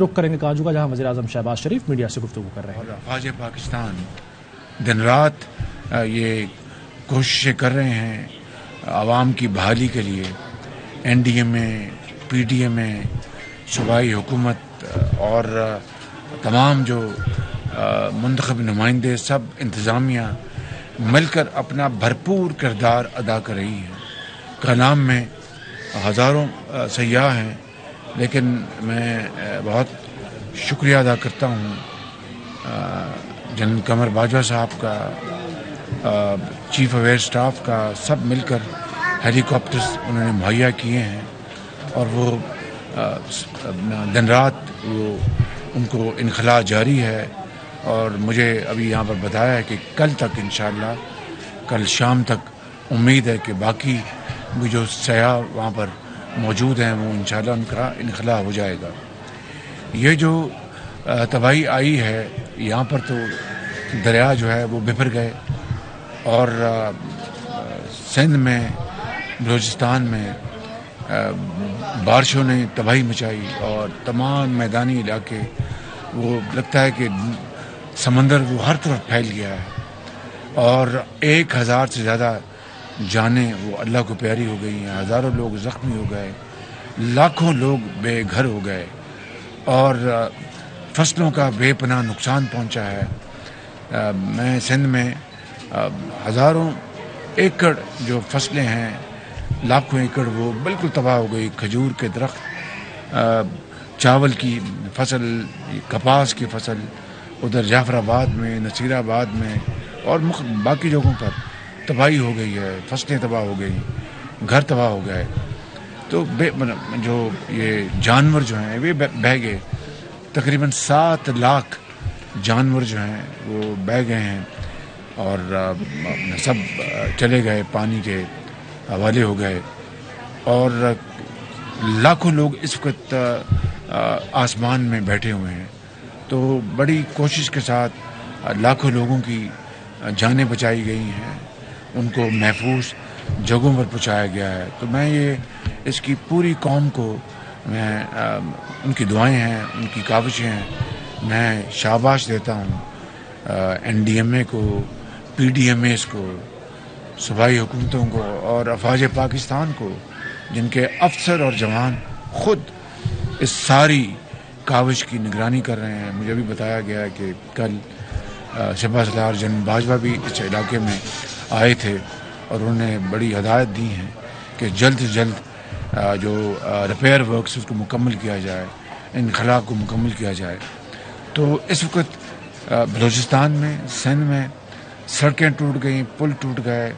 رخ کریں گے کاجو کا، جہاں وزیر اعظم شہباز شریف میڈیا سے گفتگو کر رہے ہیں۔ افواج پاکستان دن رات یہ کوششیں کر رہے ہیں عوام کی بحالی کے لیے، این ڈی ایم اے، پی ڈی ایم اے، صوبائی حکومت اور تمام جو منتخب نمائندے، سب انتظامیہ مل کر اپنا بھرپور کردار ادا کر رہی ہے۔ کلام میں ہزاروں سیاح ہیں، لیکن میں بہت شکریہ ادا کرتا ہوں جنرل قمر باجوہ صاحب کا، چیف اویئر سٹاف کا، سب مل کر ہیلی کاپٹرز انہوں نے مہیا کیے ہیں، اور وہ دن رات وہ ان کو انخلاء جاری ہے۔ اور مجھے ابھی یہاں پر بتایا ہے کہ کل تک انشاءاللہ، کل شام تک امید ہے کہ باقی بھی جو سیاح وہاں پر موجود ہیں وہ انشاءاللہ ان کا انخلاء ہو جائے گا۔ یہ جو تباہی آئی ہے یہاں پر، تو دریا جو ہے وہ بفر گئے، اور سندھ میں، بلوچستان میں بارشوں نے تباہی مچائی، اور تمام میدانی علاقے، وہ لگتا ہے کہ سمندر وہ ہر طرف پھیل گیا ہے، اور 1000 سے زیادہ جانیں وہ اللہ کو پیاری ہو گئی ہیں، ہزاروں لوگ زخمی ہو گئے، لاکھوں لوگ بے گھر ہو گئے، اور فصلوں کا بے پناہ نقصان پہنچا ہے۔ میں سندھ میں ہزاروں ایکڑ جو فصلیں ہیں، لاکھوں ایکڑ وہ بالکل تباہ ہو گئی، کھجور کے درخت، چاول کی فصل، کپاس کی فصل، ادھر جعفر آباد میں، نصیر آباد میں، اور باقی جگہوں پر تباہی ہو گئی ہے، فصلیں تباہ ہو گئی، گھر تباہ ہو گئے۔ تو جو یہ جانور جو ہیں وہ بہہ گئے، تقریباً 7 لاکھ جانور جو ہیں وہ بہہ گئے ہیں، اور سب چلے گئے، پانی کے حوالے ہو گئے، اور لاکھوں لوگ اس وقت آسمان میں بیٹھے ہوئے ہیں۔ تو بڑی کوشش کے ساتھ لاکھوں لوگوں کی جانیں بچائی گئی ہیں، ان کو محفوظ جگہوں پر پہنچایا گیا ہے۔ تو میں اس کی پوری قوم کو، میں ان کی دعائیں ہیں، ان کی کاوشیں ہیں، میں شاباش دیتا ہوں این ڈی ایم اے کو، پی ڈی ایم ایز کو، صوبائی حکومتوں کو، اور افواج پاکستان کو، جن کے افسر اور جوان خود اس ساری کاوش کی نگرانی کر رہے ہیں۔ مجھے بھی بتایا گیا کہ کل شہباز سالار جنرل باجوہ بھی اس علاقے میں آئے تھے، اور انہوں نے بڑی ہدایت دی ہیں کہ جلد سے جلد جو ریپیئر ورکس اس کو مکمل کیا جائے، انخلاء کو مکمل کیا جائے۔ تو اس وقت بلوچستان میں، سندھ میں سڑکیں ٹوٹ گئیں، پل ٹوٹ گئے،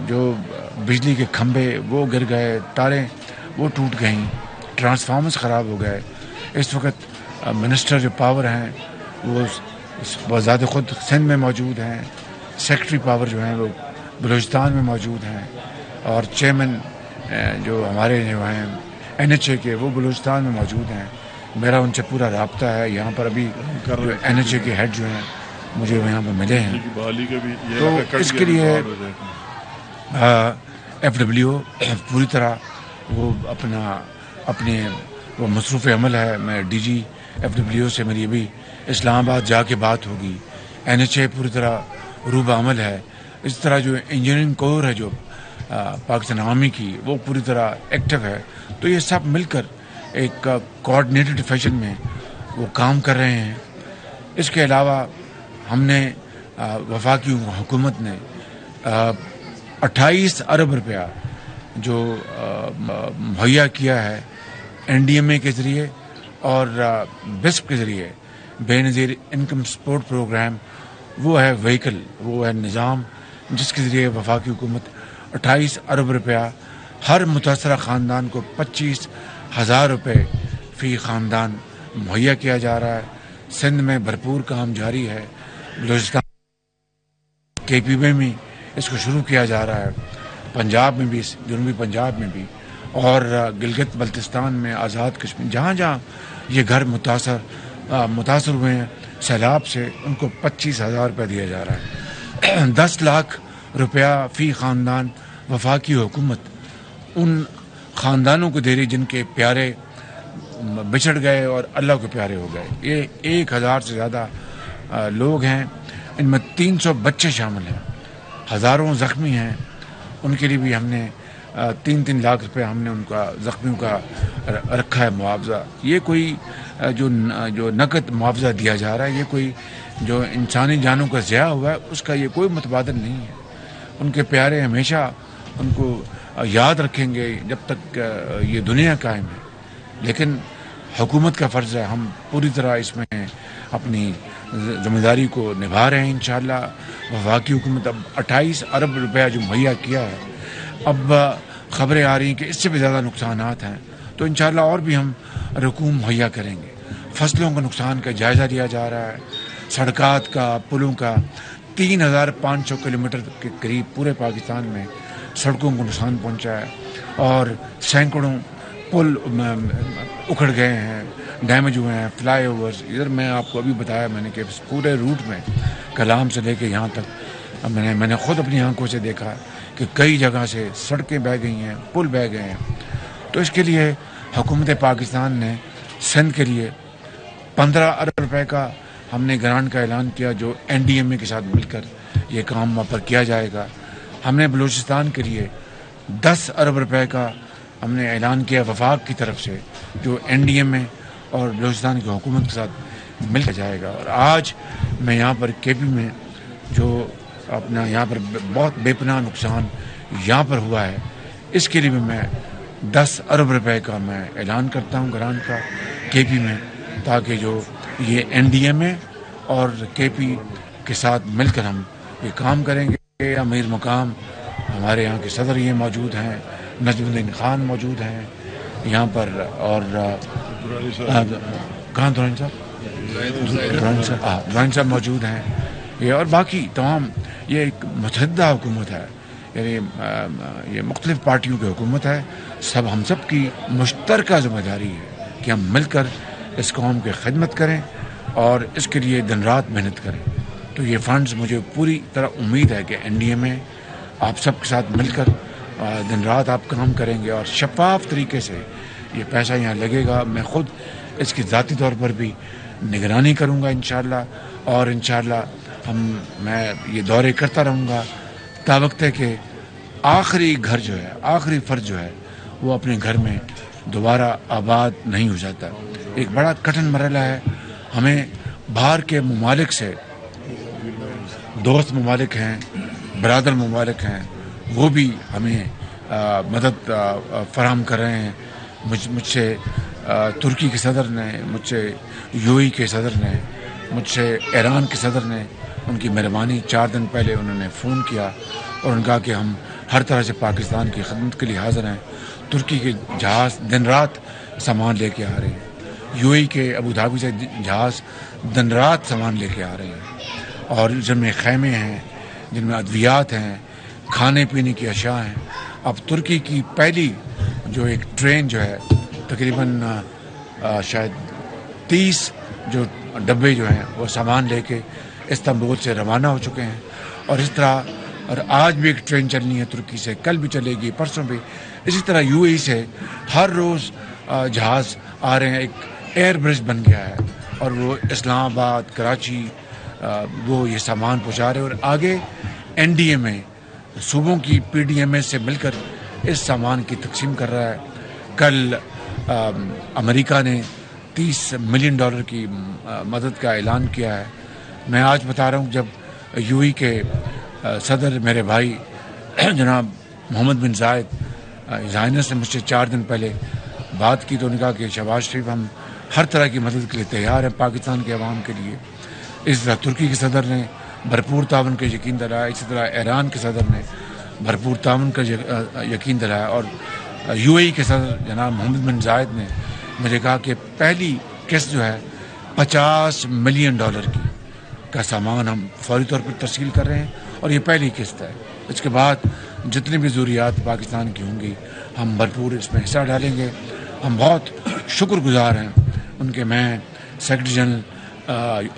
جو بجلی کے کھمبے وہ گر گئے، تاریں وہ ٹوٹ گئیں، ٹرانسفارمرز خراب ہو گئے۔ اس وقت منسٹر جو پاور ہیں وہ بذات خود سندھ میں موجود ہیں، سیکرٹری پاور جو ہیں وہ بلوچستان میں موجود ہیں، اور چیئرمین جو ہمارے جو ہیں این ایچ اے کے، وہ بلوچستان میں موجود ہیں۔ میرا ان سے پورا رابطہ ہے۔ یہاں پر ابھی این ایچ اے کے ہیڈ جو ہیں مجھے یہاں پہ ملے ہیں، تو اس کے لیے ایف ڈبلیو پوری طرح وہ اپنے وہ مصروف عمل ہے۔ میں ڈی جی ایف ڈبلیو سے میری ابھی اسلام آباد جا کے بات ہوگی۔ این ایچ اے پوری طرح روب عمل ہے۔ اس طرح جو انجینئرنگ کور ہے جو پاکستان آرمی کی، وہ پوری طرح ایکٹیو ہے۔ تو یہ سب مل کر ایک کوآرڈینیٹڈ فیشن میں وہ کام کر رہے ہیں۔ اس کے علاوہ ہم نے وفاقی حکومت نے 28 ارب روپیہ جو مہیا کیا ہے این ڈی ایم اے کے ذریعے اور بسپ کے ذریعے، بے نظیر انکم سپورٹ پروگرام، وہ ہے وہیکل، وہ ہے نظام جس کے ذریعے وفاقی حکومت 28 ارب روپیہ ہر متاثرہ خاندان کو 25,000 روپے فی خاندان مہیا کیا جا رہا ہے۔ سندھ میں بھرپور کام جاری ہے، بلوچستان کے پی میں بھی اس کو شروع کیا جا رہا ہے، پنجاب میں بھی، جنوبی پنجاب میں بھی، اور گلگت بلتستان میں، آزاد کشمیر، جہاں جہاں یہ گھر متاثر ہوئے ہیں سیلاب سے، ان کو 25,000 روپے دیا جا رہا ہے۔ 10 لاکھ روپیہ فی خاندان وفاقی حکومت ان خاندانوں کو دے رہی جن کے پیارے بچھڑ گئے اور اللہ کے پیارے ہو گئے. یہ 1000 سے زیادہ لوگ ہیں، ان میں 300 بچے شامل ہیں، ہزاروں زخمی ہیں. ان کے لیے بھی ہم نے 3-3 لاکھ روپے ہم نے ان کا زخمیوں کا رکھا ہے معاوضہ. یہ کوئی جو نقد معاوضہ دیا جا رہا ہے، یہ کوئی جو انسانی جانوں کا ضیاع ہوا ہے اس کا یہ کوئی متبادل نہیں ہے. ان کے پیارے ہمیشہ ان کو یاد رکھیں گے جب تک یہ دنیا قائم ہے. لیکن حکومت کا فرض ہے، ہم پوری طرح اس میں اپنی ذمہ داری کو نبھا رہے ہیں. انشاءاللہ وفاقی حکومت اب 28 ارب روپیہ جو مہیا کیا ہے، اب خبریں آ رہی ہیں کہ اس سے بھی زیادہ نقصانات ہیں، تو انشاءاللہ اور بھی ہم رقوم مہیا کریں گے. فصلوں کا نقصان کا جائزہ لیا جا رہا ہے، سڑکات کا، پلوں کا. 3500 کلومیٹر کے قریب پورے پاکستان میں سڑکوں کو نقصان پہنچا ہے اور سینکڑوں پل اکھڑ گئے ہیں، ڈیمیج ہوئے ہیں، فلائی اوورز. ادھر میں آپ کو ابھی بتایا میں نے کہ پورے روٹ میں کلام سے لے کے یہاں تک میں نے خود اپنی آنکھوں سے دیکھا کہ کئی جگہ سے سڑکیں بہہ گئی ہیں، پل بہہ گئے ہیں. تو اس کے لیے حکومت پاکستان نے سندھ کے لیے 15 ارب روپے کا ہم نے گرانٹ کا اعلان کیا، جو NDMA کے ساتھ مل کر یہ کام وہاں پر کیا جائے گا. ہم نے بلوچستان کے لیے 10 ارب روپے کا ہم نے اعلان کیا وفاق کی طرف سے، جو NDMA اور بلوچستان کی حکومت کے ساتھ مل کر جائے گا. اور آج میں یہاں پر KP میں جو اپنا یہاں پر بہت بے پناہ نقصان یہاں پر ہوا ہے، اس کے لیے بھی میں 10 ارب روپے کا میں اعلان کرتا ہوں گرانٹ کا KP میں، تاکہ جو یہ NDMA اور KP کے ساتھ مل کر ہم یہ کام کریں گے. امیر مقام ہمارے یہاں کے صدر یہ موجود ہیں، نجم الدین خان موجود ہیں یہاں پر، اور کہاں درانی صاحب موجود ہیں، یہ اور باقی تمام. یہ ایک متحدہ حکومت ہے، یعنی یہ مختلف پارٹیوں کی حکومت ہے. ہم سب کی مشترکہ ذمہ داری ہے کہ ہم مل کر اس قوم کی خدمت کریں اور اس کے لیے دن رات محنت کریں. تو یہ فنڈز مجھے پوری طرح امید ہے کہ NDMA آپ سب کے ساتھ مل کر دن رات آپ کام کریں گے اور شفاف طریقے سے یہ پیسہ یہاں لگے گا. میں خود اس کی ذاتی طور پر بھی نگرانی کروں گا انشاءاللہ، اور انشاءاللہ میں یہ دورے کرتا رہوں گا تا وقت ہے کہ آخری گھر جو ہے، آخری فرد جو ہے وہ اپنے گھر میں دوبارہ آباد نہیں ہو جاتا. ایک بڑا کٹھن مرحلہ ہے. ہمیں باہر کے ممالک سے، دوست ممالک ہیں، برادر ممالک ہیں، وہ بھی ہمیں مدد فراہم کر رہے ہیں. مجھ سے ترکی کے صدر نے، مجھ سے UAE کے صدر نے، مجھ سے ایران کے صدر نے، ان کی مہربانی 4 دن پہلے انہوں نے فون کیا اور ان کہا کہ ہم ہر طرح سے پاکستان کی خدمت کے لیے حاضر ہیں. ترکی کے جہاز دن رات سامان لے کے آ رہے ہیں، UAE کے ابوظہبی سے جہاز دن رات سامان لے کے آ رہے ہیں، اور جن میں خیمے ہیں، جن میں ادویات ہیں، کھانے پینے کی اشیاء ہیں. اب ترکی کی پہلی جو ایک ٹرین جو ہے تقریباً شاید 30 جو ڈبے جو ہیں وہ سامان لے کے استنبول سے روانہ ہو چکے ہیں. اور اس طرح اور آج بھی ایک ٹرین چلنی ہے ترکی سے، کل بھی چلے گی، پرسوں بھی. اسی طرح UAE سے ہر روز جہاز آ رہے ہیں. ایک ایئر برج بن گیا ہے اور وہ اسلام آباد، کراچی وہ یہ سامان پہنچا رہے ہیں. اور آگے NDMA صوبوں کی PDMA سے مل کر اس سامان کی تقسیم کر رہا ہے. کل امریکہ نے $30 ملین کی مدد کا اعلان کیا ہے. میں آج بتا رہا ہوں، جب UAE کے صدر میرے بھائی جناب محمد بن زائد زائنس نے مجھ سے 4 دن پہلے بات کی تو انہوں نے کہا کہ شہباز شریف ہم ہر طرح کی مدد کے لیے تیار ہیں پاکستان کے عوام کے لیے. اس طرح ترکی کے صدر نے بھرپور تعاون کا یقین دلایا، اسی طرح ایران کے صدر نے بھرپور تعاون کا یقین دلایا، اور UAE کے صدر جناب محمد بن زائد نے مجھے کہا کہ پہلی قسط جو ہے $50 ملین کی کا سامان ہم فوری طور پر ترسیل کر رہے ہیں، اور یہ پہلی قسط ہے. اس کے بعد جتنی بھی ضروریات پاکستان کی ہوں گی ہم بھرپور اس میں حصہ ڈالیں گے. ہم بہت شکر گزار ہیں ان کے. میں سیکرٹری جنرل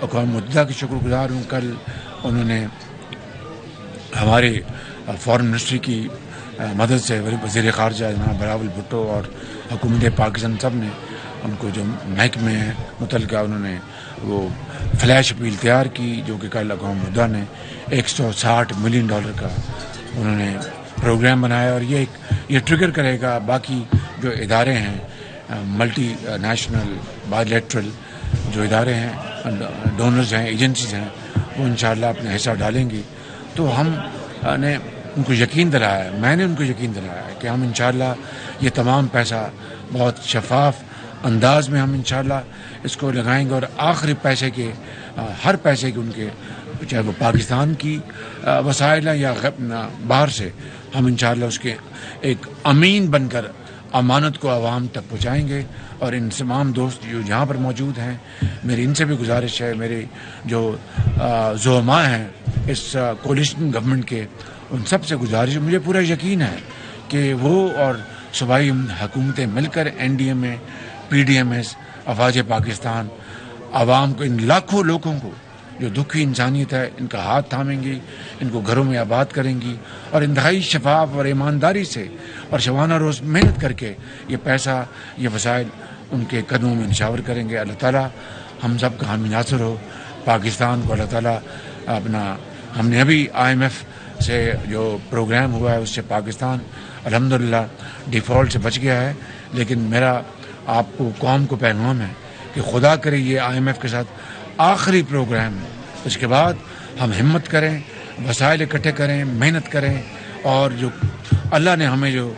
اقوام متحدہ کے شکر گزار ہوں. کل انہوں نے ہمارے فارن منسٹری کی مدد سے وزیر خارجہ جناب بلاول بھٹو اور حکومت پاکستان سب نے ان کو جو محکمے ہیں متعلقہ انہوں نے وہ فلیش اپیل تیار کی جو کہ کل اقوام متحدہ نے $160 ملین کا انہوں نے پروگرام بنایا، اور یہ ٹریگر کرے گا باقی جو ادارے ہیں ملٹی نیشنل بائی لیٹرل جو ادارے ہیں ڈونرز ہیں ایجنسیز ہیں وہ انشاءاللہ اپنا حصہ ڈالیں گی. تو ہم نے ان کو یقین دلایا ہے، میں نے ان کو یقین دلایا ہے کہ ہم انشاءاللہ یہ تمام پیسہ بہت شفاف انداز میں ہم انشاءاللہ اس کو لگائیں گے، اور آخری پیسے کے ہر پیسے کے ان کے چاہے وہ پاکستان کی وسائل ہیں یا باہر سے، ہم انشاءاللہ اس کے ایک امین بن کر امانت کو عوام تک پہنچائیں گے. اور ان تمام دوست جو یہاں پر موجود ہیں، میری ان سے بھی گزارش ہے، میرے جو زعماء ہیں اس کولیشن گورنمنٹ کے، ان سب سے گزارش ہے، مجھے پورا یقین ہے کہ وہ اور صوبائی حکومتیں مل کر NDMA PDMS افواج پاکستان عوام کو، ان لاکھوں لوگوں کو جو دکھی انسانیت ہے، ان کا ہاتھ تھامیں گی، ان کو گھروں میں آباد کریں گی، اور انتہائی شفاف اور ایمانداری سے اور شبانہ روز محنت کر کے یہ پیسہ یہ وسائل ان کے قدموں میں نشاور کریں گے. اللہ تعالیٰ ہم سب کا حامی ناصر ہو. پاکستان کو اللہ تعالیٰ اپنا، ہم نے ابھی IMF سے جو پروگرام ہوا ہے اس سے پاکستان الحمدللہ ڈیفالٹ سے بچ گیا ہے، لیکن میرا آپ کو قوم کو پیغام ہے کہ خدا کرے یہ IMF کے ساتھ آخری پروگرام ہے، اس کے بعد ہم ہمت کریں، وسائل اکٹھے کریں، محنت کریں، اور جو اللہ نے ہمیں جو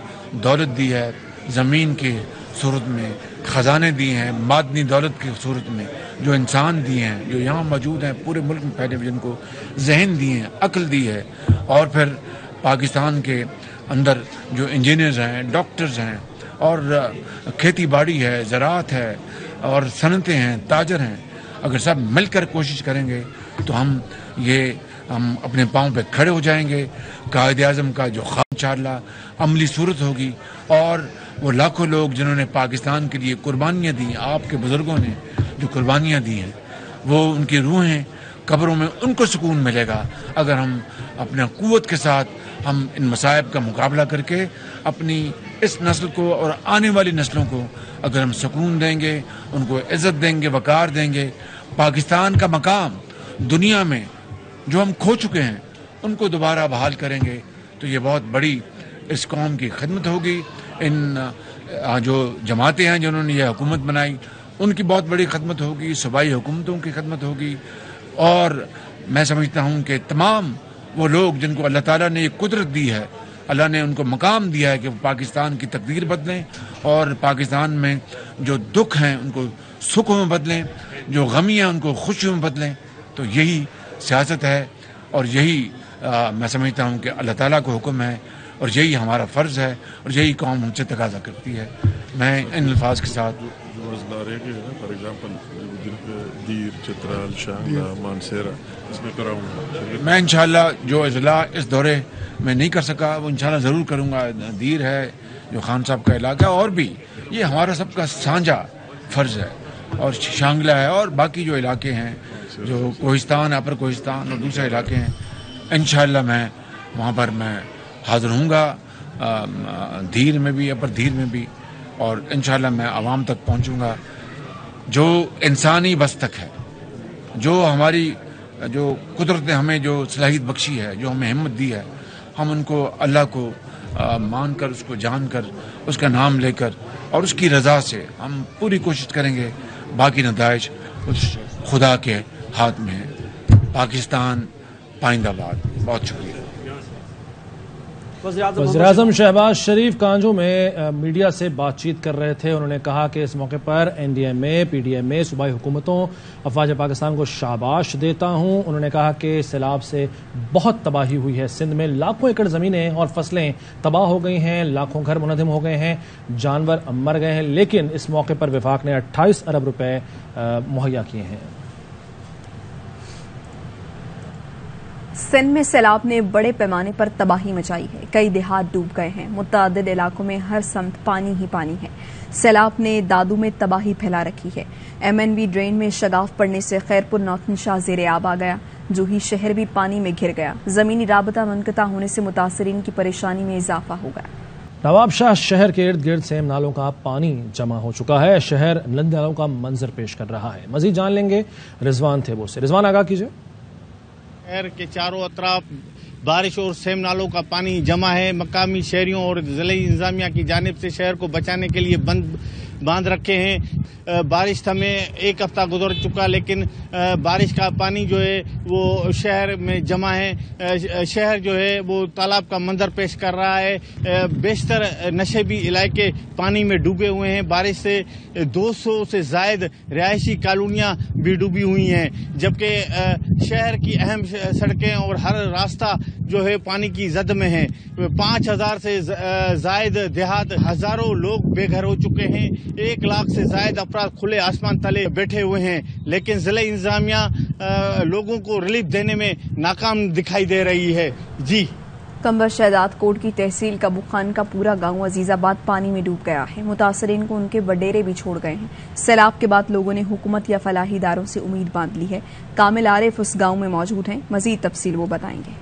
دولت دی ہے زمین کی صورت میں، خزانے دیے ہیں معدنی دولت کی صورت میں، جو انسان دیے ہیں جو یہاں موجود ہیں پورے ملک میں پھیلے ہوئے، جن کو ذہن دیے ہیں، عقل دی ہے، اور پھر پاکستان کے اندر جو انجینئرز ہیں، ڈاکٹرز ہیں، اور کھیتی باڑی ہے، زراعت ہے، اور صنعتیں ہیں، تاجر ہیں، اگر سب مل کر کوشش کریں گے تو ہم اپنے پاؤں پہ کھڑے ہو جائیں گے. قائد اعظم کا جو خواب انشاءاللہ عملی صورت ہوگی، اور وہ لاکھوں لوگ جنہوں نے پاکستان کے لیے قربانیاں دی، آپ کے بزرگوں نے جو قربانیاں دی ہیں، وہ ان کی روحیں قبروں میں ان کو سکون ملے گا اگر ہم اپنے قوت کے ساتھ ہم ان مصائب کا مقابلہ کر کے اپنی اس نسل کو اور آنے والی نسلوں کو اگر ہم سکون دیں گے، ان کو عزت دیں گے، وقار دیں گے، پاکستان کا مقام دنیا میں جو ہم کھو چکے ہیں ان کو دوبارہ بحال کریں گے، تو یہ بہت بڑی اس قوم کی خدمت ہوگی. ان جو جماعتیں ہیں جنہوں نے یہ حکومت بنائی ان کی بہت بڑی خدمت ہوگی، صوبائی حکومتوں کی خدمت ہوگی، اور میں سمجھتا ہوں کہ تمام وہ لوگ جن کو اللہ تعالیٰ نے یہ قدرت دی ہے، اللہ نے ان کو مقام دیا ہے کہ وہ پاکستان کی تقدیر بدلیں، اور پاکستان میں جو دکھ ہیں ان کو سکھوں میں بدلیں، جو غمی ہیں ان کو خوشیوں میں بدلیں. تو یہی سیاست ہے، اور یہی میں سمجھتا ہوں کہ اللہ تعالیٰ کو حکم ہے، اور یہی ہمارا فرض ہے، اور یہی قوم ہم سے تقاضا کرتی ہے. میں ان الفاظ کے ساتھ فار ایگزامپل دیر، چترال، شانگلہ، مانسیرا، اس میں کراؤں میں انشاءاللہ جو اضلاع اس دورے میں نہیں کر سکا وہ انشاءاللہ ضرور کروں گا. دیر ہے جو خان صاحب کا علاقہ، اور بھی یہ ہمارا سب کا سانجھا فرض ہے، اور شانگلہ ہے، اور باقی جو علاقے ہیں جو کوہستان، اپر کوہستان اور دوسرے علاقے ہیں، انشاءاللہ میں وہاں پر میں حاضر ہوں گا، دھیر میں بھی، اپر دھیر میں بھی، اور انشاءاللہ میں عوام تک پہنچوں گا. جو انسانی بس تک ہے، جو ہماری جو قدرت نے ہمیں جو صلاحیت بخشی ہے، جو ہمیں ہمت دی ہے، ہم ان کو اللہ کو مان کر، اس کو جان کر، اس کا نام لے کر اور اس کی رضا سے ہم پوری کوشش کریں گے. باقی نتائج اس خدا کے ہاتھ میں ہے. پاکستان پائندہ باد. بہت شکریہ. وزیراعظم شہباز شریف کانجو میں میڈیا سے بات چیت کر رہے تھے. انہوں نے کہا کہ اس موقع پر NDMA PDMA صوبائی حکومتوں افواج پاکستان کو شاباش دیتا ہوں. انہوں نے کہا کہ سیلاب سے بہت تباہی ہوئی ہے. سندھ میں لاکھوں ایکڑ زمینیں اور فصلیں تباہ ہو گئی ہیں، لاکھوں گھر منہدم ہو گئے ہیں، جانور مر گئے ہیں، لیکن اس موقع پر وفاق نے 28 ارب روپے مہیا کیے ہیں. سندھ میں سیلاب نے بڑے پیمانے پر تباہی مچائی ہے. کئی دیہات ڈوب گئے ہیں. متعدد علاقوں میں ہر سمت پانی ہی پانی ہے. سیلاب نے دادو میں تباہی پھیلا رکھی ہے. MNV ڈرین میں شگاف پڑنے سے خیرپور نوتن شاہ زیر آب آ گیا. جوہی شہر بھی پانی میں گھر گیا. زمینی رابطہ منقطع ہونے سے متاثرین کی پریشانی میں اضافہ ہو گیا. نواب شاہ شہر کے ارد گرد سیم نالوں کا پانی جمع ہو چکا ہے. شہر ندی نالوں کا منظر پیش کر رہا ہے. مزید جان لیں گے رضوان تھیبور سے. رضوان آگاہ کیجیے. شہر کے چاروں اطراف بارش اور سیم نالوں کا پانی جمع ہے. مقامی شہریوں اور ضلعی انتظامیہ کی جانب سے شہر کو بچانے کے لیے باندھ رکھے ہیں. بارش تھمے ایک ہفتہ گزر چکا لیکن بارش کا پانی جو ہے وہ شہر میں جمع ہے. شہر جو ہے وہ تالاب کا منظر پیش کر رہا ہے. بیشتر نشیبی علاقے پانی میں ڈوبے ہوئے ہیں. بارش سے 200 سے زائد رہائشی کالونیاں بھی ڈوبی ہوئی ہیں جبکہ شہر کی اہم سڑکیں اور ہر راستہ جو ہے پانی کی زد میں ہے. 5000 سے زائد دیہات ہزاروں لوگ بے گھر ہو چکے ہیں. 1 لاکھ سے زائد افراد کھلے آسمان تلے بیٹھے ہوئے ہیں لیکن ضلع انتظامیہ لوگوں کو ریلیف دینے میں ناکام دکھائی دے رہی ہے. جی کمبر شہزاد کوٹ کی تحصیل کبو خان کا پورا گاؤں عزیز آباد پانی میں ڈوب گیا ہے. متاثرین کو ان کے وڈیرے بھی چھوڑ گئے ہیں. سیلاب کے بعد لوگوں نے حکومت یا فلاحی اداروں سے امید باندھ لی ہے. کامل عارف اس گاؤں میں موجود ہیں. مزید تفصیل وہ بتائیں گے.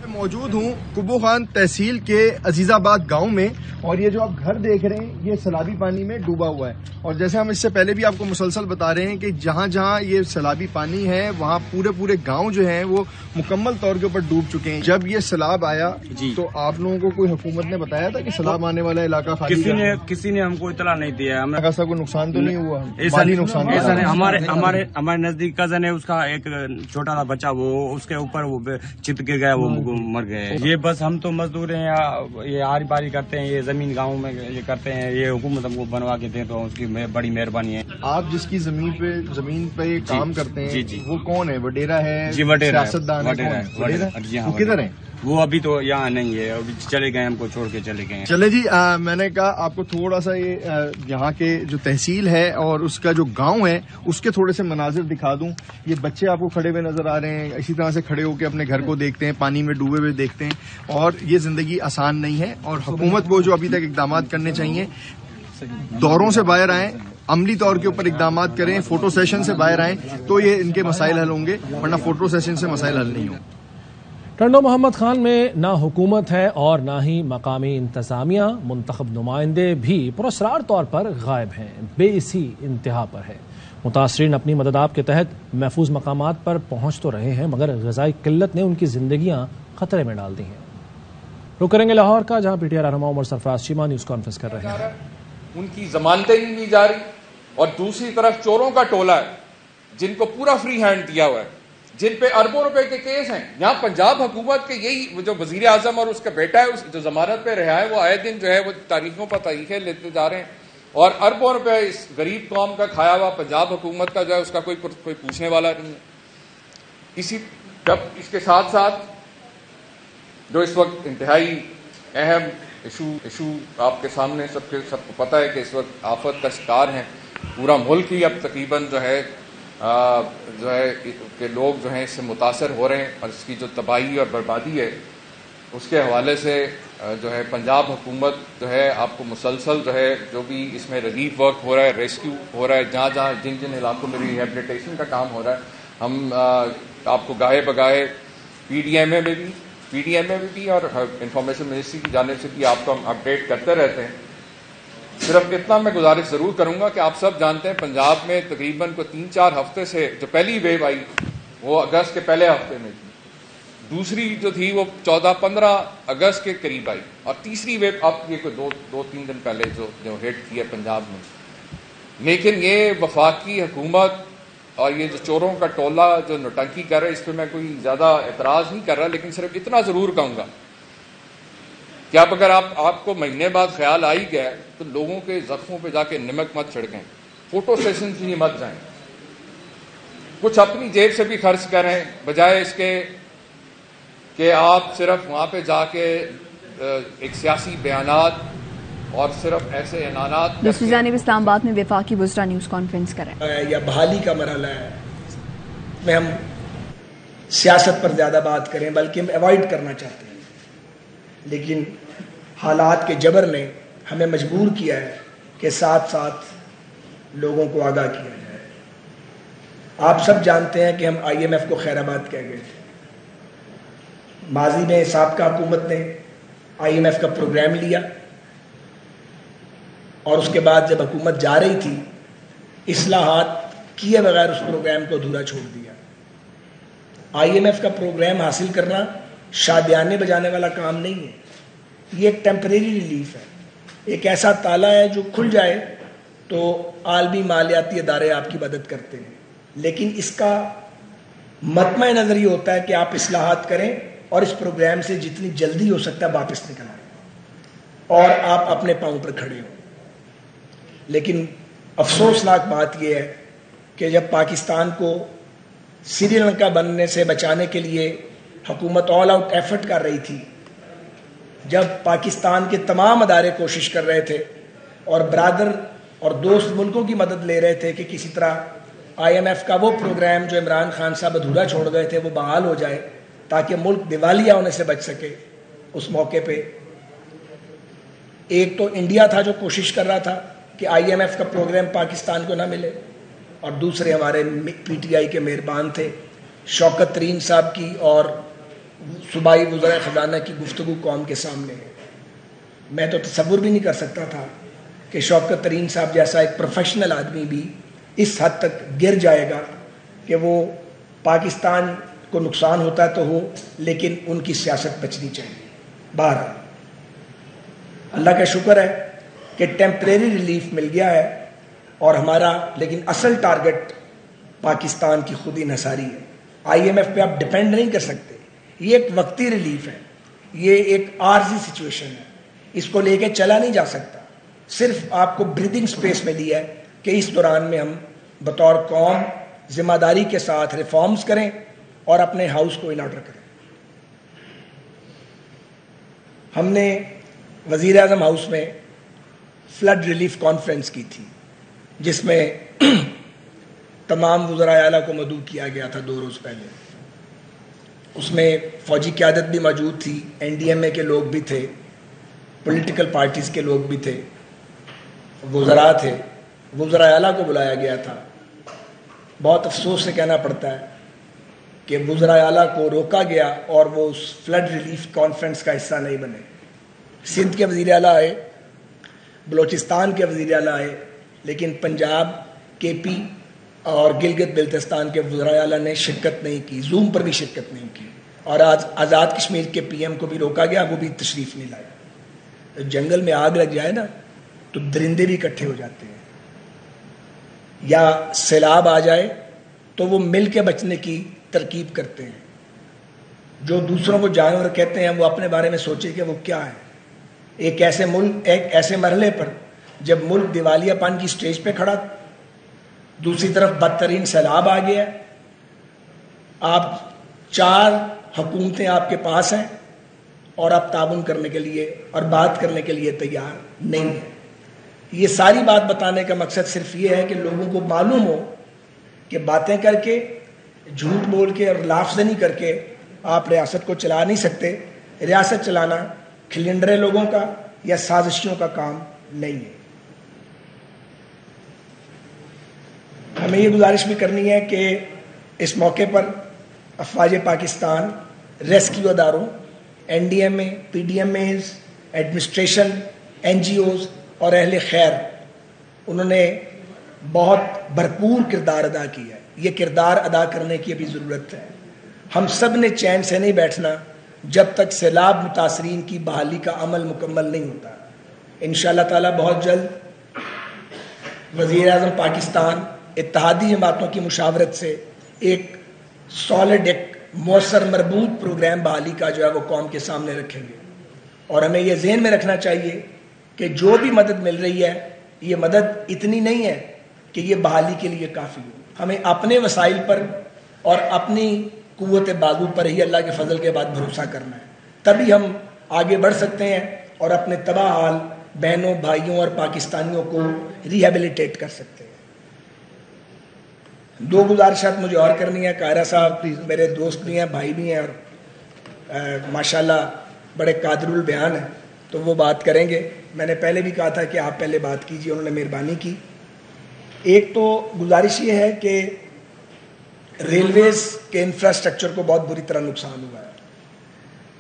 موجود ہوں کبو خان تحصیل کے عزیز آباد گاؤں میں اور یہ جو آپ گھر دیکھ رہے ہیں یہ سیلابی پانی میں ڈوبا ہوا ہے. اور جیسے ہم اس سے پہلے بھی آپ کو مسلسل بتا رہے ہیں کہ جہاں جہاں یہ سیلابی پانی ہے وہاں پورے گاؤں جو ہیں وہ مکمل طور کے اوپر ڈوب چکے ہیں. جب یہ سیلاب آیا تو آپ لوگوں کو کوئی حکومت نے بتایا تھا کہ سیلاب آنے والا علاقہ خالی کسی نے ہم کو اطلاع نہیں دیا. ایسا کوئی نقصان تو نہیں ہوا؟ مالی نقصان ہمارے نزدیک کزن ہے اس کا ایک چھوٹا سا بچہ وہ اس کے اوپر وہ چپ کے گیا وہ مر گئے. یہ بس ہم تو مزدور ہیں یہ آری باری کرتے ہیں. یہ زمین گاؤں میں یہ کرتے ہیں. یہ حکومت ہم کو بنوا کے دیں تو اس کی بڑی مہربانی ہے. آپ جس کی زمین پہ کام کرتے ہیں جی وہ کون ہے؟ وڈیرا ہے؟ جی وڈیرا سیاستدان ہے. وہ کدھر ہیں؟ وہ ابھی تو یہاں نہیں ہے. ابھی چلے گئے ہم کو چھوڑ کے چلے گئے. چلے جی میں نے کہا آپ کو تھوڑا سا یہ یہاں کے جو تحصیل ہے اور اس کا جو گاؤں ہے اس کے تھوڑے سے مناظر دکھا دوں. یہ بچے آپ کو کھڑے ہوئے نظر آ رہے ہیں. اسی طرح سے کھڑے ہو کے اپنے گھر کو دیکھتے ہیں پانی میں ڈوبے ہوئے دیکھتے ہیں. اور یہ زندگی آسان نہیں ہے اور حکومت کو جو ابھی تک اقدامات کرنے چاہیے دوروں سے باہر آئیں, عملی طور کے اوپر اقدامات کریں, فوٹو سیشن سے باہر آئیں تو یہ ان کے مسائل حل ہوں گے ورنہ فوٹو سیشن سے مسائل حل نہیں ہوں. ٹنڈو محمد خان میں نہ حکومت ہے اور نہ ہی مقامی انتظامیہ. منتخب نمائندے بھی پراسرار طور پر غائب ہیں. بے اسی انتہا پر ہے. متاثرین اپنی مدداب کے تحت محفوظ مقامات پر پہنچ تو رہے ہیں مگر غذائی قلت نے ان کی زندگیاں خطرے میں ڈال دی ہیں. رخ کریں گے لاہور کا جہاں پی ٹی آئی رہنما عمر سرفراز چیمہ نیوز کانفرنس کر رہے ہیں. ان کی ضمانتیں نہیں دی جا رہی اور دوسری طرف چوروں کا ٹولہ ہے جن کو پورا فری ہینڈ دیا ہوا ہے, جن پہ اربوں روپے کے کیس ہیں. یہاں پنجاب حکومت کے یہی جو وزیر اعظم اور اس کا بیٹا ہے اس جو ضمانت پہ رہا ہے وہ آئے دن جو ہے وہ تاریخوں پر تاریخیں لیتے جا رہے ہیں اور اربوں روپے اس غریب قوم کا کھایا ہوا پنجاب حکومت کا جو ہے اس کا کوئی پوچھنے والا نہیں ہے. اس کے ساتھ ساتھ جو اس وقت انتہائی اہم ایشو آپ کے سامنے سب کو پتہ ہے کہ اس وقت آفت کا شکار ہیں پورا ملک ہی. اب تقریباً جو ہے کہ لوگ جو ہیں اس سے متاثر ہو رہے ہیں اور اس کی جو تباہی اور بربادی ہے اس کے حوالے سے جو ہے پنجاب حکومت جو ہے آپ کو مسلسل جو ہے جو بھی اس میں ریلیف ورک ہو رہا ہے, ریسکیو ہو رہا ہے, جہاں جن علاقوں میں ریہیبلیٹیشن کا کام ہو رہا ہے ہم آپ کو گاہے بگاہے پی ڈی ایم اے میں بھی اور انفارمیشن منسٹری کی جانب سے بھی آپ کو ہم اپڈیٹ کرتے رہتے ہیں. صرف اتنا میں گزارش ضرور کروں گا کہ آپ سب جانتے ہیں پنجاب میں تقریباً کو 3-4 ہفتے سے جو پہلی ویو آئی وہ اگست کے پہلے ہفتے میں تھی, دوسری جو تھی وہ 14-15 اگست کے قریب آئی اور تیسری ویو اب یہ کوئی 2-3 دن پہلے جو ہٹ کی ہے پنجاب میں. لیکن یہ وفاقی حکومت اور یہ جو چوروں کا ٹولہ جو نوٹنکی کر رہا ہے اس پہ میں کوئی زیادہ اعتراض نہیں کر رہا, لیکن صرف اتنا ضرور کہوں گا کہ اب اگر آپ کو مہینے بعد خیال آ ہی گیا تو لوگوں کے زخموں پہ جا کے نمک مت چھڑکیں, فوٹو سیشن کے لیے مت جائیں, کچھ اپنی جیب سے بھی خرچ کریں بجائے اس کے کہ آپ صرف وہاں پہ جا کے ایک سیاسی بیانات اور صرف ایسے اعلانات. دوسری جانب اسلام آباد میں وفاقی وزراء نیوز کانفرنس کریں یا بحالی کا مرحلہ ہے میں ہم سیاست پر زیادہ بات کریں بلکہ ہم ایوائڈ کرنا چاہتے ہیں, لیکن حالات کے جبر نے ہمیں مجبور کیا ہے کہ ساتھ ساتھ لوگوں کو آگاہ کیا جائے. آپ سب جانتے ہیں کہ ہم IMF کو خیر آباد کہہ گئے تھے. ماضی میں سابقہ حکومت نے IMF کا پروگرام لیا اور اس کے بعد جب حکومت جا رہی تھی اصلاحات کیے بغیر اس پروگرام کو ادھورا چھوڑ دیا. IMF کا پروگرام حاصل کرنا شادیانے بجانے والا کام نہیں ہے. یہ ایک ٹیمپریری ریلیف ہے, ایک ایسا تالا ہے جو کھل جائے تو عالمی مالیاتی ادارے آپ کی مدد کرتے ہیں, لیکن اس کا مطمع نظر یہ ہوتا ہے کہ آپ اصلاحات کریں اور اس پروگرام سے جتنی جلدی ہو سکتا ہے واپس نکل آئیں اور آپ اپنے پاؤں پر کھڑے ہوں. لیکن افسوسناک بات یہ ہے کہ جب پاکستان کو سری لنکا بننے سے بچانے کے لیے حکومت آل آؤٹ ایفرٹ کر رہی تھی, جب پاکستان کے تمام ادارے کوشش کر رہے تھے اور برادر اور دوست ملکوں کی مدد لے رہے تھے کہ کسی طرح IMF کا وہ پروگرام جو عمران خان صاحب ادھورا چھوڑ گئے تھے وہ بحال ہو جائے تاکہ ملک دیوالیہ ہونے سے بچ سکے, اس موقع پہ ایک تو انڈیا تھا جو کوشش کر رہا تھا کہ IMF کا پروگرام پاکستان کو نہ ملے, اور دوسرے ہمارے PTI کے مہربان تھے شوکت ترین صاحب کی اور صوبائی وزراء خزانہ کی گفتگو قوم کے سامنے. میں تو تصور بھی نہیں کر سکتا تھا کہ شوکت ترین صاحب جیسا ایک پروفیشنل آدمی بھی اس حد تک گر جائے گا کہ وہ پاکستان کو نقصان ہوتا ہے تو ہو, لیکن ان کی سیاست بچنی چاہیے. بہرحال اللہ کا شکر ہے کہ ٹیمپریری ریلیف مل گیا ہے, اور ہمارا لیکن اصل ٹارگٹ پاکستان کی خود انحصاری ہے. IMF پہ آپ ڈپینڈ نہیں کر سکتے, یہ ایک وقتی ریلیف ہے, یہ ایک عارضی سچویشن ہے, اس کو لے کے چلا نہیں جا سکتا. صرف آپ کو بریدنگ سپیس ملی ہے کہ اس دوران میں ہم بطور قوم ذمہ داری کے ساتھ ریفارمز کریں اور اپنے ہاؤس کو ان آرڈر کریں. ہم نے وزیر اعظم ہاؤس میں فلڈ ریلیف کانفرنس کی تھی جس میں تمام وزراء اعلیٰ کو مدعو کیا گیا تھا 2 روز پہلے. اس میں فوجی قیادت بھی موجود تھی, NDMA کے لوگ بھی تھے, پولیٹیکل پارٹیز کے لوگ بھی تھے, وزراء تھے, وزراء اعلیٰ کو بلایا گیا تھا. بہت افسوس سے کہنا پڑتا ہے کہ وزراء اعلیٰ کو روکا گیا اور وہ اس فلڈ ریلیف کانفرنس کا حصہ نہیں بنے. سندھ کے وزیر اعلیٰ آئے, بلوچستان کے وزیر اعلیٰ آئے, لیکن پنجاب, KP اور گلگت بلتستان کے وزراء اعلیٰ نے شرکت نہیں کی, زوم پر بھی شرکت نہیں کی, اور آج آزاد کشمیر کے PM کو بھی روکا گیا, وہ بھی تشریف نہیں لائے. جنگل میں آگ لگ جائے نا تو درندے بھی اکٹھے ہو جاتے ہیں, یا سیلاب آ جائے تو وہ مل کے بچنے کی ترکیب کرتے ہیں. جو دوسروں کو جانور کہتے ہیں وہ اپنے بارے میں سوچے کہ وہ کیا ہے. ایک ایسے مرحلے پر جب ملک دیوالیہ پن کی سٹیج پہ کھڑا, دوسری طرف بدترین سیلاب آ گیا, آپ 4 حکومتیں آپ کے پاس ہیں اور آپ تعاون کرنے کے لیے اور بات کرنے کے لیے تیار نہیں ہیں. یہ ساری بات بتانے کا مقصد صرف یہ ہے کہ لوگوں کو معلوم ہو کہ باتیں کر کے, جھوٹ بول کے اور لافزنی کر کے آپ ریاست کو چلا نہیں سکتے. ریاست چلانا کھلنڈرے لوگوں کا یا سازشیوں کا کام نہیں ہے. ہمیں یہ گزارش بھی کرنی ہے کہ اس موقع پر افواج پاکستان, ریسکیو اداروں, NDMA, PDMAs, ایڈمنسٹریشن, NGOs اور اہل خیر, انہوں نے بہت بھرپور کردار ادا کیا ہے. یہ کردار ادا کرنے کی ابھی ضرورت ہے. ہم سب نے چین سے نہیں بیٹھنا جب تک سیلاب متاثرین کی بحالی کا عمل مکمل نہیں ہوتا. انشاءاللہ تعالی بہت جلد وزیر اعظم پاکستان اتحادی جماعتوں کی مشاورت سے ایک سالڈ, ایک مؤثر مربوط پروگرام بحالی کا جو ہے وہ قوم کے سامنے رکھیں گے. اور ہمیں یہ ذہن میں رکھنا چاہیے کہ جو بھی مدد مل رہی ہے یہ مدد اتنی نہیں ہے کہ یہ بحالی کے لیے کافی ہو. ہمیں اپنے وسائل پر اور اپنی قوت بازو پر ہی اللہ کے فضل کے بعد بھروسہ کرنا ہے, تبھی ہم آگے بڑھ سکتے ہیں اور اپنے تباہ حال بہنوں, بھائیوں اور پاکستانیوں کو ریہیبلیٹیٹ کر سکتے ہیں. 2 گزارشات مجھے اور کرنی ہے. قاہرہ صاحب میرے دوست بھی ہیں, بھائی بھی ہیں, اور ماشاءاللہ بڑے قادر البیان ہیں, تو وہ بات کریں گے. میں نے پہلے بھی کہا تھا کہ آپ پہلے بات کیجیے, انہوں نے مہربانی کی. ایک تو گزارش یہ ہے کہ ریلویز کے انفراسٹرکچر کو بہت بری طرح نقصان ہوا ہے.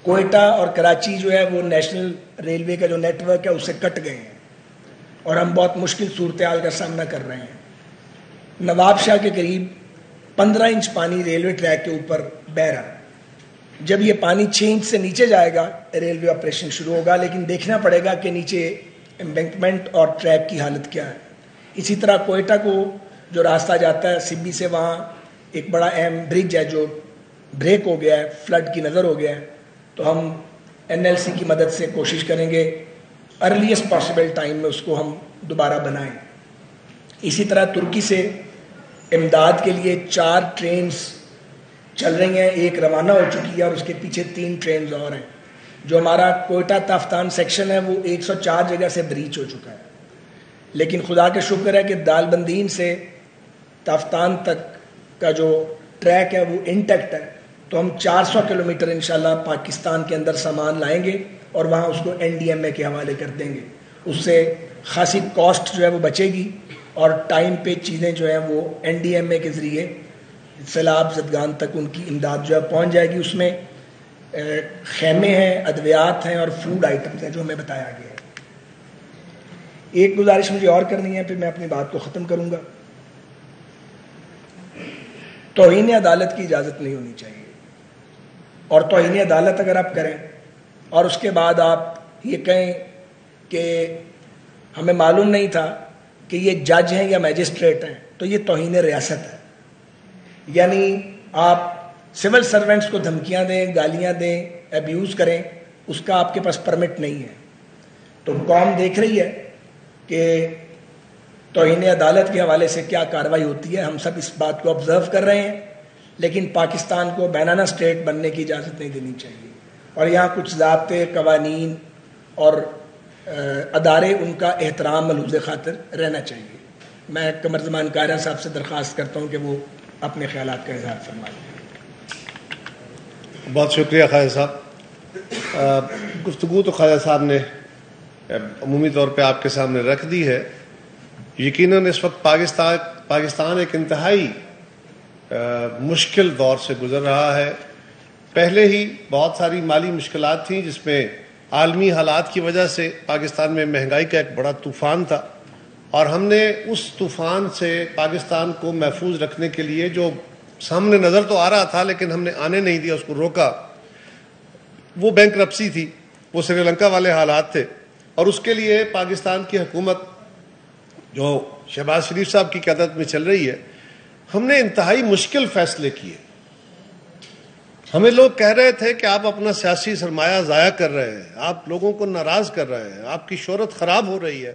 کوئٹہ اور کراچی جو ہے وہ نیشنل ریلوے کا جو نیٹ ورک ہے اسے کٹ گئے ہیں, اور ہم بہت مشکل صورتحال کا سامنا کر رہے ہیں۔ نواب شاہ کے قریب 15 انچ پانی ریلوے ٹریک کے اوپر بہہ رہا ہے۔ جب یہ پانی 6 انچ سے نیچے جائے گا ریلوے آپریشن شروع ہوگا، لیکن دیکھنا پڑے گا کہ نیچے امبینکمنٹ اور ٹریک کی حالت کیا ہے۔ اسی طرح کوئٹہ کو جو راستہ جاتا ہے سبی سے، وہاں ایک بڑا اہم برج ہے جو بریک ہو گیا ہے، فلڈ کی نظر ہو گیا ہے، تو ہم NLC کی مدد سے کوشش کریں گے ارلیسٹ پاسبل ٹائم میں اس کو ہم دوبارہ بنائیں۔ اسی طرح ترکی سے امداد کے لیے 4 ٹرینز چل رہی ہیں، ایک روانہ ہو چکی ہے اور اس کے پیچھے 3 ٹرینز اور ہیں۔ جو ہمارا کوئٹہ تافتان سیکشن ہے وہ 104 جگہ سے بریچ ہو چکا ہے، لیکن خدا کا شکر ہے کہ دال بندین سے تافتان تک کا جو ٹریک ہے وہ انٹیکٹ ہے، تو ہم 400 کلومیٹر انشاءاللہ پاکستان کے اندر سامان لائیں گے اور وہاں اس کو NDMA کے حوالے کر دیں گے۔ اس سے خاصی کاسٹ جو ہے وہ بچے گی اور ٹائم پہ چیزیں جو ہیں وہ NDMA کے ذریعے سیلاب زدگان تک ان کی امداد جو ہے پہنچ جائے گی۔ اس میں خیمے ہیں، ادویات ہیں اور فوڈ آئٹمز ہیں جو ہمیں بتایا گیا ہے۔ ایک گزارش مجھے اور کرنی ہے، پھر میں اپنی بات کو ختم کروں گا۔ توہین عدالت کی اجازت نہیں ہونی چاہیے، اور توہین عدالت اگر آپ کریں اور اس کے بعد آپ یہ کہیں کہ ہمیں معلوم نہیں تھا کہ یہ جج ہیں یا میجسٹریٹ ہیں، تو یہ توہین ریاست ہے۔ یعنی آپ سول سرونٹس کو دھمکیاں دیں، گالیاں دیں، ابیوز کریں، اس کا آپ کے پاس پرمٹ نہیں ہے۔ تو قوم دیکھ رہی ہے کہ توہین عدالت کے حوالے سے کیا کارروائی ہوتی ہے، ہم سب اس بات کو آبزرو کر رہے ہیں، لیکن پاکستان کو بینانا اسٹیٹ بننے کی اجازت نہیں دینی چاہیے، اور یہاں کچھ ضابطے، قوانین اور ادارے ان کا احترام ملحوظ خاطر رہنا چاہیے۔ میں قمر زمان قاہرہ صاحب سے درخواست کرتا ہوں کہ وہ اپنے خیالات کا اظہار فرمائیں۔ بہت شکریہ خواجہ صاحب۔ گفتگو تو خواجہ صاحب نے عمومی طور پہ آپ کے سامنے رکھ دی ہے۔ یقیناً اس وقت پاکستان ایک انتہائی مشکل دور سے گزر رہا ہے۔ پہلے ہی بہت ساری مالی مشکلات تھیں، جس میں عالمی حالات کی وجہ سے پاکستان میں مہنگائی کا ایک بڑا طوفان تھا، اور ہم نے اس طوفان سے پاکستان کو محفوظ رکھنے کے لیے جو سامنے نظر تو آ رہا تھا لیکن ہم نے آنے نہیں دیا، اس کو روکا، وہ بینکرپسی تھی، وہ سری لنکا والے حالات تھے، اور اس کے لیے پاکستان کی حکومت جو شہباز شریف صاحب کی قیادت میں چل رہی ہے، ہم نے انتہائی مشکل فیصلے کیے۔ ہمیں لوگ کہہ رہے تھے کہ آپ اپنا سیاسی سرمایہ ضائع کر رہے ہیں، آپ لوگوں کو ناراض کر رہے ہیں، آپ کی شہرت خراب ہو رہی ہے،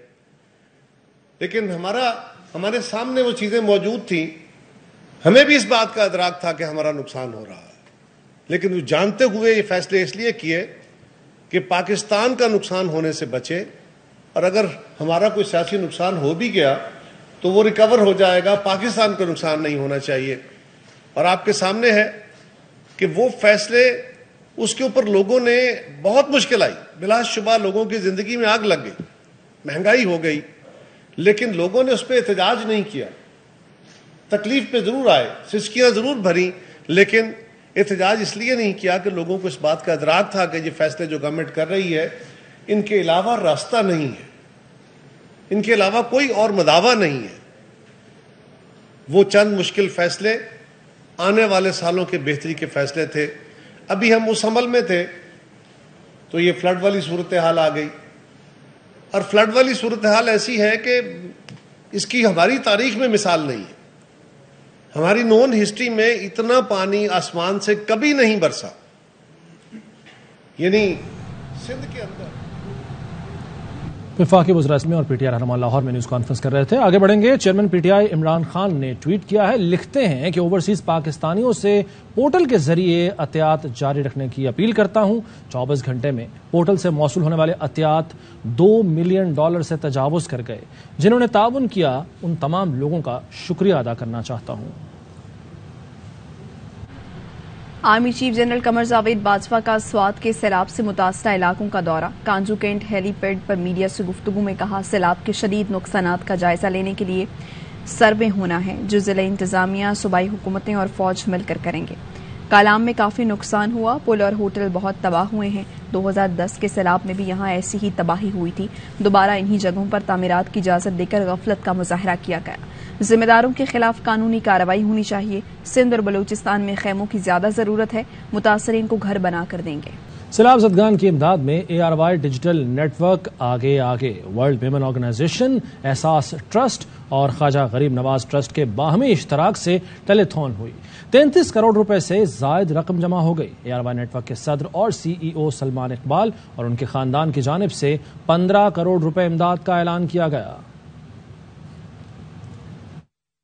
لیکن ہمارے سامنے وہ چیزیں موجود تھیں۔ ہمیں بھی اس بات کا ادراک تھا کہ ہمارا نقصان ہو رہا ہے، لیکن وہ جانتے ہوئے یہ فیصلے اس لیے کیے کہ پاکستان کا نقصان ہونے سے بچے، اور اگر ہمارا کوئی سیاسی نقصان ہو بھی گیا تو وہ ریکور ہو جائے گا، پاکستان کا نقصان نہیں ہونا چاہیے۔ اور آپ کے سامنے ہے کہ وہ فیصلے، اس کے اوپر لوگوں نے بہت مشکل آئی، بلا شبہ لوگوں کی زندگی میں آگ لگ گئی، مہنگائی ہو گئی، لیکن لوگوں نے اس پہ احتجاج نہیں کیا۔ تکلیف پہ ضرور آئے، سسکیاں ضرور بھریں، لیکن احتجاج اس لیے نہیں کیا کہ لوگوں کو اس بات کا ادراک تھا کہ یہ فیصلے جو گورنمنٹ کر رہی ہے ان کے علاوہ راستہ نہیں ہے، ان کے علاوہ کوئی اور مداوا نہیں ہے۔ وہ چند مشکل فیصلے آنے والے سالوں کے بہتری کے فیصلے تھے۔ ابھی ہم اس عمل میں تھے تو یہ فلڈ والی صورتحال آ گئی، اور فلڈ والی صورتحال ایسی ہے کہ اس کی ہماری تاریخ میں مثال نہیں ہے۔ ہماری نون ہسٹری میں اتنا پانی آسمان سے کبھی نہیں برسا، یعنی سندھ کے اندر۔ وفاقی وزراء اعظم اور PTI رہنما لاہور میں نیوز کانفرنس کر رہے تھے۔ آگے بڑھیں گے۔ چیئرمین PTI عمران خان نے ٹویٹ کیا ہے، لکھتے ہیں کہ اوورسیز پاکستانیوں سے پورٹل کے ذریعے عطیات جاری رکھنے کی اپیل کرتا ہوں۔ 24 گھنٹے میں پورٹل سے موصول ہونے والے عطیات $2 ملین سے تجاوز کر گئے۔ جنہوں نے تعاون کیا ان تمام لوگوں کا شکریہ ادا کرنا چاہتا ہوں۔ Army chief general Qamar Javed Bajwa کا سوات کے سیلاب سے متاثرہ علاقوں کا دورہ۔ کانجو کینٹ ہیلی پیڈ پر میڈیا سے گفتگو میں کہا، سیلاب کے شدید نقصانات کا جائزہ لینے کے لیے سروے ہونا ہے جو ضلع انتظامیہ، صوبائی حکومتیں اور فوج مل کر کریں گے۔ کالام میں کافی نقصان ہوا، پل اور ہوٹل بہت تباہ ہوئے ہیں۔ 2010 کے سیلاب میں بھی یہاں ایسی ہی تباہی ہوئی تھی، دوبارہ انہی جگہوں پر تعمیرات کی اجازت دے کر غفلت کا مظاہرہ کیا گیا۔ ذمہ داروں کے خلاف قانونی کارروائی ہونی چاہیے۔ سندھ اور بلوچستان میں خیموں کی زیادہ ضرورت ہے، متاثرین کو گھر بنا کر دیں گے۔ سیلاب زدگان کی امداد میں ARY ڈیجیٹل نیٹ ورک آگے ورلڈ ویمن آرگنائزیشن، احساس ٹرسٹ اور خواجہ غریب نواز ٹرسٹ کے باہمی اشتراک سے ٹیلی تھون ہوئی۔ 33 کروڑ روپے سے زائد رقم جمع ہو گئی۔ ARY نیٹ ورک کے صدر اور CEO سلمان اقبال اور ان کے خاندان کی جانب سے 15 کروڑ روپے امداد کا اعلان کیا گیا۔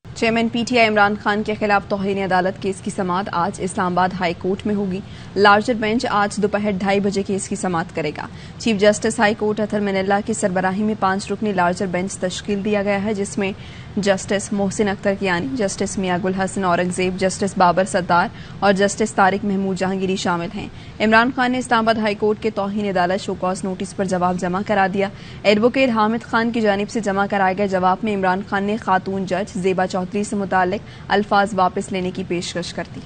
چیئرمین PTI عمران خان کے خلاف توہین عدالت کیس کی سماعت آج اسلام آباد ہائی کورٹ میں ہوگی۔ لارجر بینچ آج دوپہر 2:30 بجے کیس کی سماعت کرے گا۔ چیف جسٹس ہائی کورٹ اطہر مناللہ کی سربراہی میں 5 رکنی لارجر بینچ تشکیل دیا گیا ہے، جس میں جسٹس محسن اختر کیانی، جسٹس میاں گل حسن اورنگزیب، جسٹس بابر ستار اور جسٹس طارق محمود جہانگیری شامل ہیں۔ عمران خان نے اسلام آباد ہائی کورٹ کے توہین عدالت شو کاز نوٹس پر جواب جمع کرا دیا۔ ایڈوکیٹ حامد خان کی جانب سے جمع کرائے گئے جواب میں عمران خان نے خاتون جج زیبا چودھری سے متعلق الفاظ واپس لینے کی پیشکش کر دی۔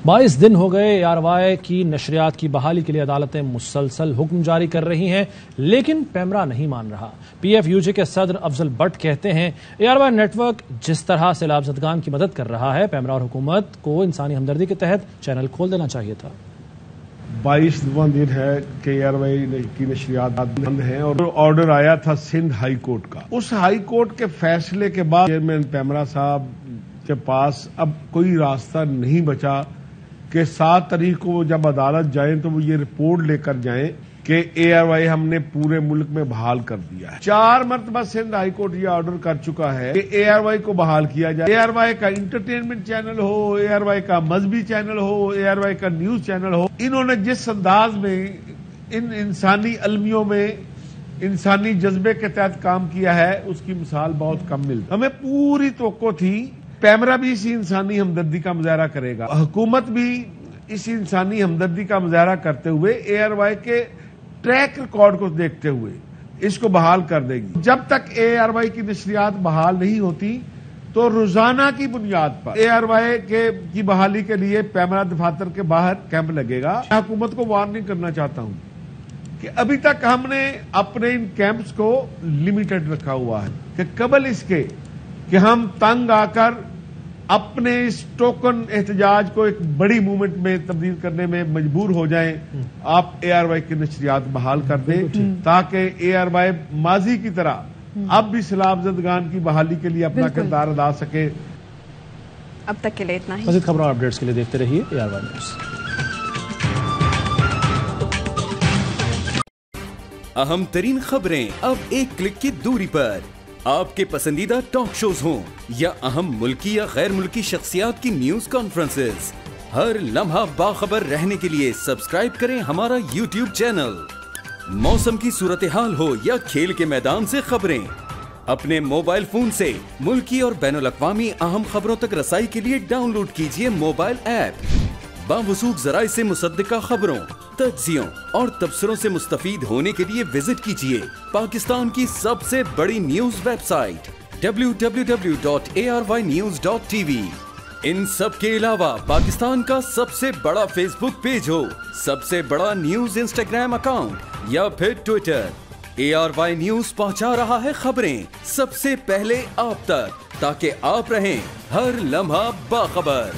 22 دن ہو گئے ARY کی نشریات کی بحالی کے لیے عدالتیں مسلسل حکم جاری کر رہی ہیں، لیکن پیمرا نہیں مان رہا۔ PFUJ کے صدر افضل بٹ کہتے ہیں ARY نیٹ ورک جس طرح سیلاب زدگان کی مدد کر رہا ہے، پیمرا اور حکومت کو انسانی ہمدردی کے تحت چینل کھول دینا چاہیے تھا۔ 22واں دن ہے کہ ARY کی نشریات بند ہیں اور آرڈر آیا تھا سندھ ہائی کورٹ کا۔ اس ہائی کورٹ کے فیصلے کے بعد چیئرمین پیمرا صاحب کے پاس اب کوئی راستہ نہیں بچا کہ 7 تاریخ کو جب عدالت جائیں تو وہ یہ رپورٹ لے کر جائیں کہ ARY ہم نے پورے ملک میں بحال کر دیا ہے۔ 4 مرتبہ سندھ ہائی کورٹ یہ آرڈر کر چکا ہے کہ ARY کو بحال کیا جائے۔ ARY کا انٹرٹینمنٹ چینل ہو، ARY کا مذہبی چینل ہو، ARY کا نیوز چینل ہو، انہوں نے جس انداز میں ان انسانی المیوں میں انسانی جذبے کے تحت کام کیا ہے، اس کی مثال بہت کم ملتی۔ ہمیں پوری توقع تھی پیمرا بھی اسی انسانی ہمدردی کا مظاہرہ کرے گا، حکومت بھی اسی انسانی ہمدردی کا مظاہرہ کرتے ہوئے ARY کے ٹریک ریکارڈ کو دیکھتے ہوئے اس کو بحال کر دے گی۔ جب تک ARY کی نشریات بحال نہیں ہوتی تو روزانہ کی بنیاد پر ARY کی بحالی کے لیے پیمرا دفاتر کے باہر کیمپ لگے گا۔ میں حکومت کو وارننگ کرنا چاہتا ہوں کہ ابھی تک ہم نے اپنے ان کیمپس کو لمیٹڈ رکھا ہوا ہے کہ قبل اس کے کہ ہم تنگ آ کر اپنے اس ٹوکن احتجاج کو ایک بڑی موومنٹ میں تبدیل کرنے میں مجبور ہو جائیں، آپ ARY کی نشریات بحال کر دیں تاکہ ARY ماضی کی طرح اب بھی سیلاب زدگان کی بحالی کے لیے اپنا کردار ادا سکے۔ اب تک کے لیے اتنا ہی۔ مزید خبروں اور اپڈیٹس کے لیے دیکھتے رہیے ARY نیوز۔ اہم ترین خبریں اب ایک کلک کی دوری پر، آپ کے پسندیدہ ٹاک شوز ہوں یا اہم ملکی یا غیر ملکی شخصیات کی نیوز کانفرنسز، ہر لمحہ باخبر رہنے کے لیے سبسکرائب کریں ہمارا YouTube چینل۔ موسم کی صورتحال ہو یا کھیل کے میدان سے خبریں، اپنے موبائل فون سے ملکی اور بین الاقوامی اہم خبروں تک رسائی کے لیے ڈاؤن لوڈ کیجیے موبائل ایپ۔ باوثوق ذرائع سے مصدقہ خبروں، تجزیوں اور تبصروں سے مستفید ہونے کے لیے وزٹ کیجیے پاکستان کی سب سے بڑی نیوز ویب سائٹ www.arynews.tv۔ ان سب کے علاوہ پاکستان کا سب سے بڑا فیس بک پیج ہو، سب سے بڑا نیوز انسٹاگرام اکاؤنٹ یا پھر ٹویٹر، ARY نیوز پہنچا رہا ہے خبریں سب سے پہلے آپ تک، تاکہ آپ رہیں ہر لمحہ باخبر۔